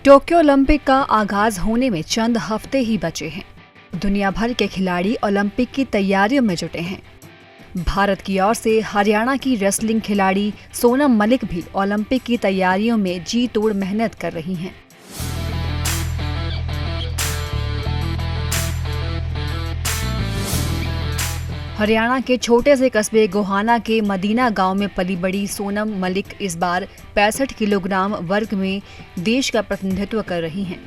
Tokyo Olympic का आगाज होने में चंद हफ्ते ही बचे हैं। दुनिया भर के खिलाड़ी ओलंपिक की तैयारियों में जुटे हैं। भारत की ओर से हरियाणा की रेसलिंग खिलाड़ी सोनम मलिक भी ओलंपिक की तैयारियों में जी तोड़ मेहनत कर रही हैं। हरियाणा के छोटे से कस्बे गोहाना के मदीना गांव में पली बड़ी सोनम मलिक इस बार 65 किलोग्राम वर्ग में देश का प्रतिनिधित्व कर रही हैं।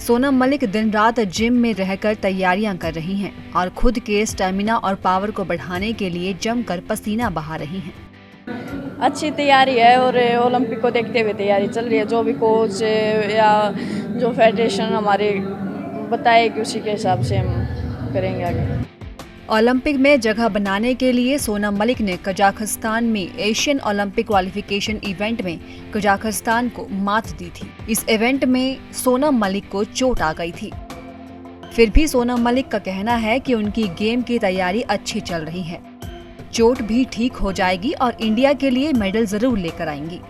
सोनम मलिक दिन रात जिम में रहकर तैयारियां कर रही हैं और खुद के स्टेमिना और पावर को बढ़ाने के लिए जमकर पसीना बहा रही हैं। अच्छी तैयारी है और ओलंपिक को देखते हुए तैयारी चल रही है। जो भी कोच या जो फेडरेशन हमारे बताए कि उसी के हिसाब से हम करेंगे आगे। ओलंपिक में जगह बनाने के लिए सोनम मलिक ने कजाकिस्तान में एशियन ओलंपिक क्वालिफिकेशन इवेंट में कजाकिस्तान को मात दी थी। इस इवेंट में सोनम मलिक को चोट आ गई थी। फिर भी सोनम मलिक का कहना है कि उनकी गेम की तैयारी अच्छी चल रही है। चोट भी ठीक हो जाएगी और इंडिया के लिए मेडल जरूर लेकर आएंगी।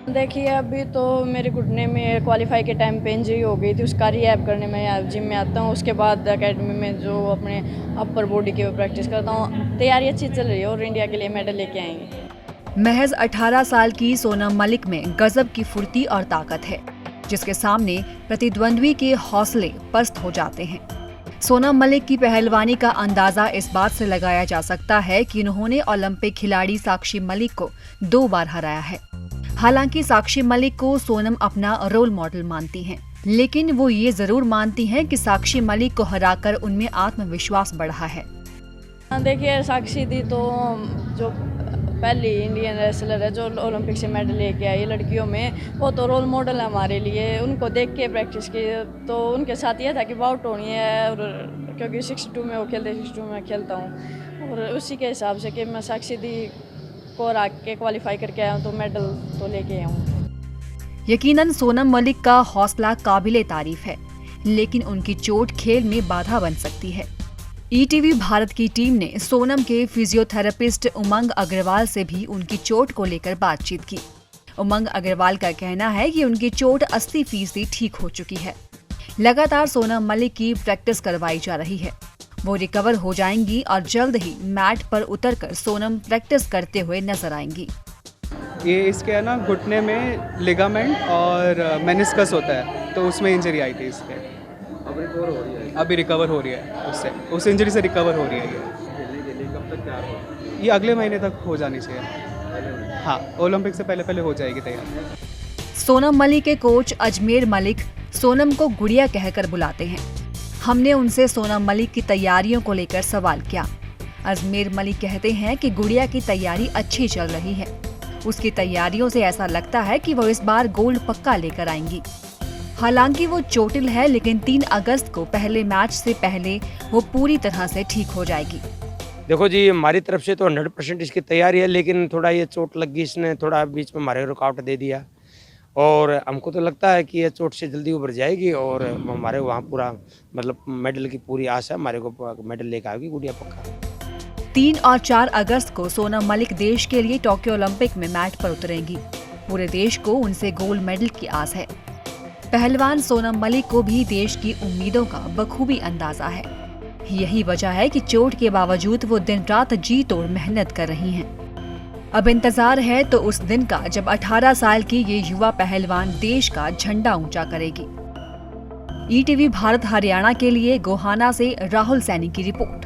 देखिए, अभी तो मेरे घुटने में क्वालिफाई के टाइम पे इंजरी हो गई थी, उसका रिहैब करने में जिम में आता हूँ। उसके बाद एकेडमी में जो अपने अपर बॉडी की प्रैक्टिस करता हूँ। तैयारी अच्छी चल रही है और इंडिया के लिए मेडल लेके आएंगे। महज 18 साल की सोनम मलिक में गजब की फुर्ती और ताकत है, जिसके सामने प्रतिद्वंद्वी के हौसले पस्त हो जाते हैं। सोनम मलिक की पहलवानी का अंदाजा इस बात से लगाया जा सकता है कि उन्होंने ओलंपिक खिलाड़ी साक्षी मलिक को 2 बार हराया है। हालांकि साक्षी मलिक को सोनम अपना रोल मॉडल मानती हैं, लेकिन वो ये जरूर मानती हैं कि साक्षी मलिक को हराकर उनमें आत्मविश्वास बढ़ा है। देखिए, साक्षी दी तो जो पहली इंडियन रेसलर है जो ओलंपिक से मेडल लेके आई लड़कियों में, वो तो रोल मॉडल है हमारे लिए। उनको देख के प्रैक्टिस की तो उनके साथ ये था कि बाउट होनी है, और क्योंकि 62 में वो खेलते 62 में खेलता हूँ, और उसी के हिसाब से कि मैं साक्षी दी को हरा के क्वालिफाई करके आया हूँ तो मेडल तो लेके आया हूँ। यकीनन सोनम मलिक का हौसला काबिले तारीफ है, लेकिन उनकी चोट खेल में बाधा बन सकती है। ईटीवी भारत की टीम ने सोनम के फिजियोथेरेपिस्ट उमंग अग्रवाल से भी उनकी चोट को लेकर बातचीत की। उमंग अग्रवाल का कहना है कि उनकी चोट 80% ठीक हो चुकी है। लगातार सोनम मलिक की प्रैक्टिस करवाई जा रही है। वो रिकवर हो जाएंगी और जल्द ही मैट पर उतरकर सोनम प्रैक्टिस करते हुए नजर आएंगी। ये इसके है ना, घुटने में लिगामेंट और मेनिस्कस होता है, तो उसमें इंजरी आई थी इसके। अभी रिकवर हो रही है उससे, उस इंजरी से रिकवर हो रही है ये। कब तक तैयार हो? ये अगले महीने तक हो जानी चाहिए। हाँ, ओलंपिक से पहले पहले हो जाएगी तैयार। सोनम मलिक के कोच अजमेर मलिक सोनम को गुड़िया कहकर बुलाते हैं। हमने उनसे सोनम मलिक की तैयारियों को लेकर सवाल किया। अजमेर मलिक कहते हैं कि गुड़िया की तैयारी अच्छी चल रही है। उसकी तैयारियों से ऐसा लगता है कि वो इस बार गोल्ड पक्का लेकर आएंगी। हालांकि वो चोटिल है, लेकिन 3 अगस्त को पहले मैच से पहले वो पूरी तरह से ठीक हो जाएगी। देखो जी, हमारी तरफ से तो 100% इसकी तैयारी है, लेकिन थोड़ा ये चोट लग गई, इसने थोड़ा बीच में हमारे रुकावट दे दिया, और हमको तो लगता है कि ये चोट से जल्दी उभर जाएगी और हमारे वहाँ पूरा मतलब मेडल की पूरी आशा है, हमारे को मेडल लेकर आएगी गुड़िया पक्का। 3 और 4 अगस्त को सोनम मलिक देश के लिए टोक्यो ओलंपिक में मैट पर उतरेंगी। पूरे देश को उनसे गोल्ड मेडल की आस है। पहलवान सोनम मलिक को भी देश की उम्मीदों का बखूबी अंदाजा है। यही वजह है कि चोट के बावजूद वो दिन रात जी तोड़ मेहनत कर रही हैं। अब इंतजार है तो उस दिन का जब 18 साल की ये युवा पहलवान देश का झंडा ऊंचा करेगी। ईटीवी भारत हरियाणा के लिए गोहाना से राहुल सैनी की रिपोर्ट।